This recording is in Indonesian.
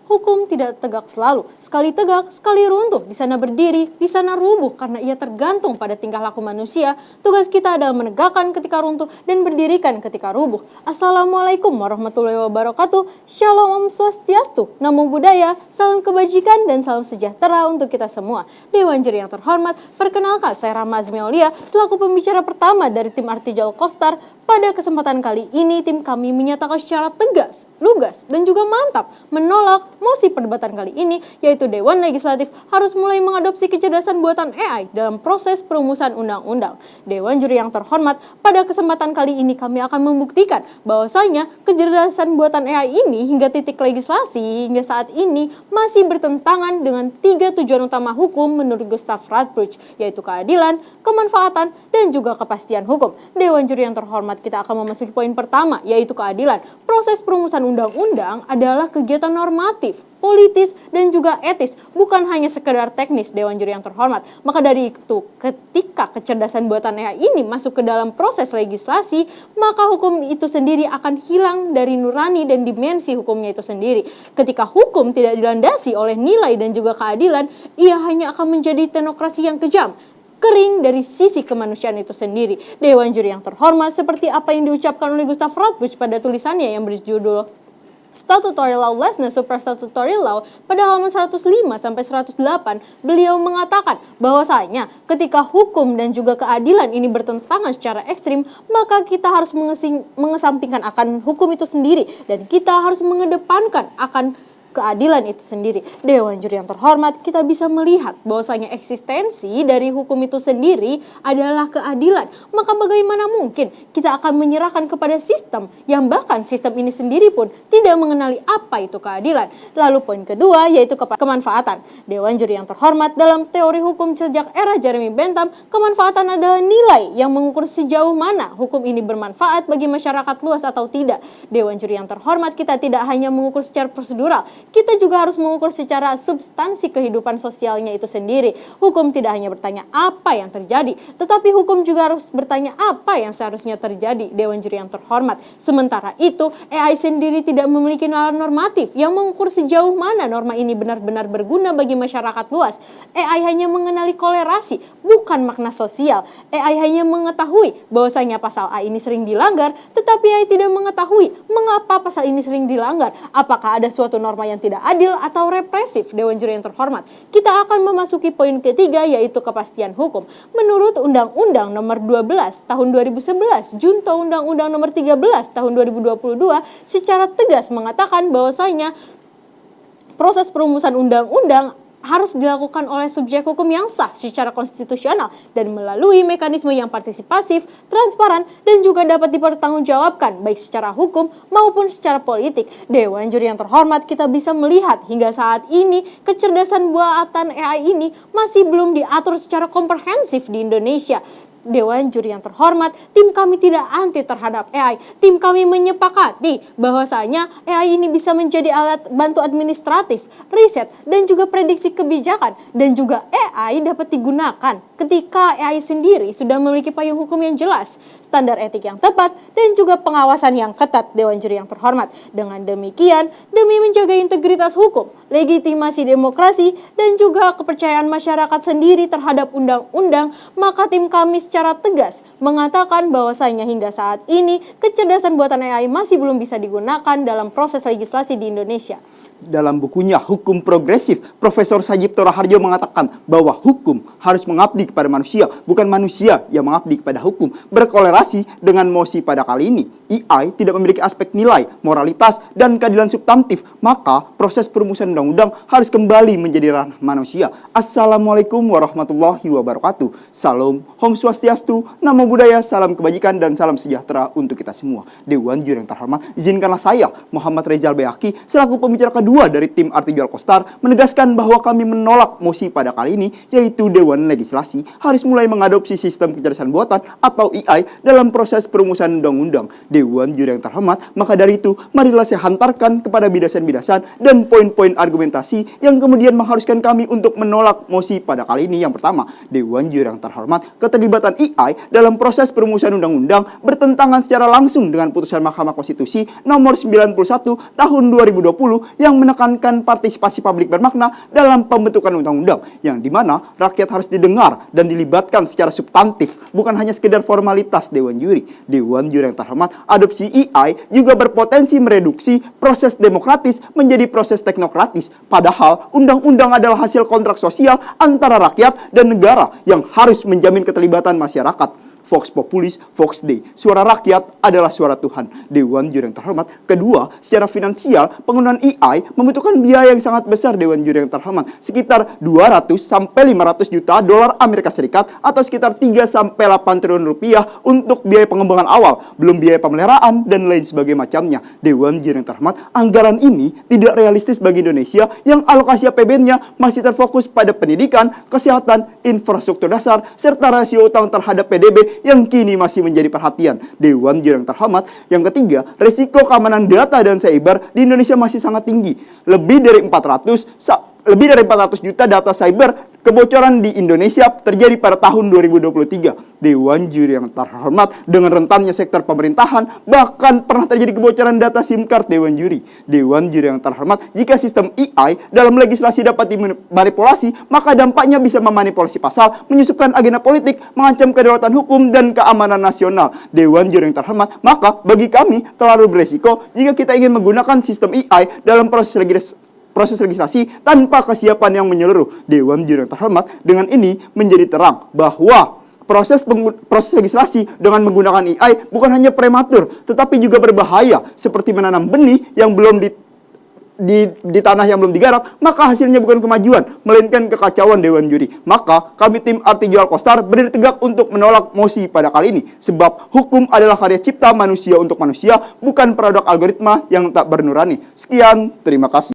hukum tidak tegak selalu. Sekali tegak, sekali runtuh. Di sana berdiri, di sana rubuh karena ia tergantung pada tingkah laku manusia. Tugas kita adalah menegakkan ketika runtuh dan berdirikan ketika rubuh. Assalamualaikum warahmatullahi wabarakatuh. Shalom Om Swastiastu. Namo Buddhaya, salam kebajikan dan salam sejahtera untuk kita semua. Dewan Juri yang terhormat, perkenalkan saya Rahma Azmi Aulia selaku pembicara pertama dari tim Artijal Kostar. Pada kesempatan kali ini tim kami menyatakan secara tegas, lugas dan juga mantap menolak mosi perdebatan kali ini, yaitu Dewan Legislatif harus mulai mengadopsi kecerdasan buatan AI dalam proses perumusan undang-undang. Dewan Juri yang terhormat, pada kesempatan kali ini kami akan membuktikan bahwasanya kecerdasan buatan AI ini hingga titik legislasi hingga saat ini masih bertentangan dengan 3 tujuan utama hukum menurut Gustav Radbruch, yaitu keadilan, kemanfaatan, dan juga kepastian hukum. Dewan Juri yang terhormat, kita akan memasuki poin pertama, yaitu keadilan. Proses perumusan undang-undang adalah kegiatan normatif, politis, dan juga etis, bukan hanya sekedar teknis. Dewan Juri yang terhormat, maka dari itu ketika kecerdasan buatan AI ini masuk ke dalam proses legislasi, maka hukum itu sendiri akan hilang dari nurani dan dimensi hukumnya itu sendiri. Ketika hukum tidak dilandasi oleh nilai dan juga keadilan, ia hanya akan menjadi teknokrasi yang kejam, kering dari sisi kemanusiaan itu sendiri. Dewan Juri yang terhormat, seperti apa yang diucapkan oleh Gustav Radbruch pada tulisannya yang berjudul Statutory Lawlessness, Suprastatutory Law pada halaman 105-108, beliau mengatakan bahwasanya ketika hukum dan juga keadilan ini bertentangan secara ekstrim, maka kita harus mengesampingkan akan hukum itu sendiri dan kita harus mengedepankan akan keadilan itu sendiri. Dewan Juri yang terhormat, kita bisa melihat bahwasanya eksistensi dari hukum itu sendiri adalah keadilan. Maka bagaimana mungkin kita akan menyerahkan kepada sistem yang bahkan sistem ini sendiri pun tidak mengenali apa itu keadilan. Lalu poin kedua yaitu kemanfaatan. Dewan Juri yang terhormat, dalam teori hukum sejak era Jeremy Bentham, kemanfaatan adalah nilai yang mengukur sejauh mana hukum ini bermanfaat bagi masyarakat luas atau tidak. Dewan Juri yang terhormat, kita tidak hanya mengukur secara prosedural, kita juga harus mengukur secara substansi kehidupan sosialnya itu sendiri. Hukum tidak hanya bertanya apa yang terjadi, tetapi hukum juga harus bertanya apa yang seharusnya terjadi. Dewan Juri yang terhormat, sementara itu AI sendiri tidak memiliki nalar normatif yang mengukur sejauh mana norma ini benar-benar berguna bagi masyarakat luas. AI hanya mengenali kolerasi, bukan makna sosial. AI hanya mengetahui bahwasanya pasal A ini sering dilanggar, tetapi AI tidak mengetahui mengapa pasal ini sering dilanggar. Apakah ada suatu norma yang tidak adil atau represif. Dewan Juri yang terhormat, kita akan memasuki poin ketiga, yaitu kepastian hukum. Menurut Undang-Undang Nomor 12 Tahun 2011, Junto Undang-Undang Nomor 13 Tahun 2022 secara tegas mengatakan bahwasanya proses perumusan undang-undang harus dilakukan oleh subjek hukum yang sah secara konstitusional dan melalui mekanisme yang partisipasif, transparan, dan juga dapat dipertanggungjawabkan baik secara hukum maupun secara politik. Dewan Juri yang terhormat, kita bisa melihat hingga saat ini kecerdasan buatan AI ini masih belum diatur secara komprehensif di Indonesia. Dewan Juri yang terhormat, tim kami tidak anti terhadap AI. Tim kami menyepakati bahwasanya AI ini bisa menjadi alat bantu administratif, riset, dan juga prediksi kebijakan. Dan juga AI dapat digunakan ketika AI sendiri sudah memiliki payung hukum yang jelas, standar etik yang tepat, dan juga pengawasan yang ketat. Dewan Juri yang terhormat, dengan demikian, demi menjaga integritas hukum, legitimasi demokrasi, dan juga kepercayaan masyarakat sendiri terhadap undang-undang, maka tim kami secara tegas mengatakan bahwasanya hingga saat ini kecerdasan buatan AI masih belum bisa digunakan dalam proses legislasi di Indonesia. Dalam bukunya Hukum Progresif, Profesor Sajipto Raharjo mengatakan bahwa hukum harus mengabdi kepada manusia, bukan manusia yang mengabdi kepada hukum. Berkolerasi dengan mosi pada kali ini, AI tidak memiliki aspek nilai, moralitas, dan keadilan substantif, maka proses perumusan undang-undang harus kembali menjadi ranah manusia. Assalamualaikum warahmatullahi wabarakatuh. Salam Om Swastiastu, Namo Buddhaya, salam kebajikan, dan salam sejahtera untuk kita semua. Dewan Juri yang terhormat, izinkanlah saya, Muhammad Rezal Bayaki, selaku pembicara kedua dari tim Artijal Kostar, menegaskan bahwa kami menolak mosi pada kali ini, yaitu Dewan Legislasi harus mulai mengadopsi sistem kecerdasan buatan atau AI dalam proses perumusan undang-undang. Dewan Juri yang terhormat, maka dari itu marilah saya hantarkan kepada bidasan-bidasan dan poin-poin argumentasi yang kemudian mengharuskan kami untuk menolak mosi pada kali ini. Yang pertama, Dewan Juri yang terhormat, keterlibatan AI dalam proses perumusan undang-undang bertentangan secara langsung dengan putusan Mahkamah Konstitusi nomor 91 tahun 2020 yang yang menekankan partisipasi publik bermakna dalam pembentukan undang-undang, yang dimana rakyat harus didengar dan dilibatkan secara substantif, bukan hanya sekedar formalitas Dewan Juri. Dewan Juri yang terhormat, adopsi AI juga berpotensi mereduksi proses demokratis menjadi proses teknokratis, padahal undang-undang adalah hasil kontrak sosial antara rakyat dan negara yang harus menjamin keterlibatan masyarakat. Vox Populis, Vox Dei. Suara rakyat adalah suara Tuhan. Dewan Juri yang terhormat. Kedua, secara finansial, penggunaan AI membutuhkan biaya yang sangat besar, Dewan Juri yang terhormat. Sekitar 200 sampai 500 juta dolar Amerika Serikat atau sekitar 3 sampai 8 triliun rupiah untuk biaya pengembangan awal, belum biaya pemeliharaan dan lain sebagainya macamnya. Dewan Juri yang terhormat, anggaran ini tidak realistis bagi Indonesia yang alokasi APBN-nya masih terfokus pada pendidikan, kesehatan, infrastruktur dasar, serta rasio utang terhadap PDB yang kini masih menjadi perhatian Dewan Juri yang terhormat. Yang ketiga, resiko keamanan data dan cyber di Indonesia masih sangat tinggi. Lebih dari 400 juta data cyber kebocoran di Indonesia terjadi pada tahun 2023. Dewan Juri yang terhormat, dengan rentannya sektor pemerintahan, bahkan pernah terjadi kebocoran data SIM card Dewan Juri. Dewan Juri yang terhormat, jika sistem AI dalam legislasi dapat dimanipulasi, maka dampaknya bisa memanipulasi pasal, menyusupkan agenda politik, mengancam kedaulatan hukum dan keamanan nasional. Dewan Juri yang terhormat, maka bagi kami terlalu beresiko jika kita ingin menggunakan sistem AI dalam proses legislasi tanpa kesiapan yang menyeluruh. Dewan Juri yang terhormat, dengan ini menjadi terang bahwa proses legislasi dengan menggunakan AI bukan hanya prematur, tetapi juga berbahaya, seperti menanam benih yang belum di tanah yang belum digarap, maka hasilnya bukan kemajuan, melainkan kekacauan Dewan Juri. Maka kami tim Artijo Alkostar berdiri tegak untuk menolak mosi pada kali ini, sebab hukum adalah karya cipta manusia untuk manusia, bukan produk algoritma yang tak bernurani. Sekian, terima kasih.